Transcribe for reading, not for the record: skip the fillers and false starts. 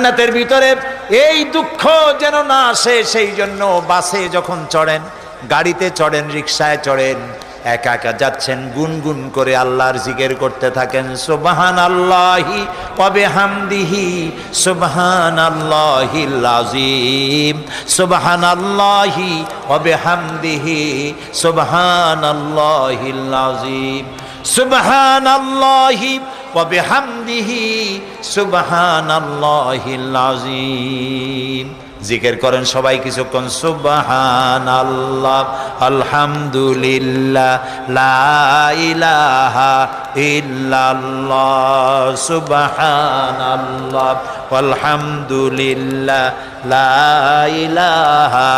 জান্নাতের ভিতরে এই দুঃখ যেন না আসে সেই জন্য বাসে যখন চড়েন, গাড়িতে চড়েন, রিকশায় চড়েন, একা একা যাচ্ছেন, গুনগুন করে আল্লাহর জিকির করতে থাকেন। সুবহানাল্লাহি ওয়া বিহামদিহি সুবহানাল্লাহিল আযীম, সুবহানাল্লাহি ওয়া বিহামদিহি সুবহানাল্লাহিল আযীম, সুবহানাল্লাহি ওয়া বিহামদিহি সুবহানাল্লাহিল আযীম। জিকির করেন সবাই কিছুক্ষণ। সুবহানাল্লাহ, আলহামদুলিল্লাহ, লা ইলাহা ইল্লাল্লাহ, সুবহানাল্লাহ, আলহামদুলিল্লাহ, লা ইলাহা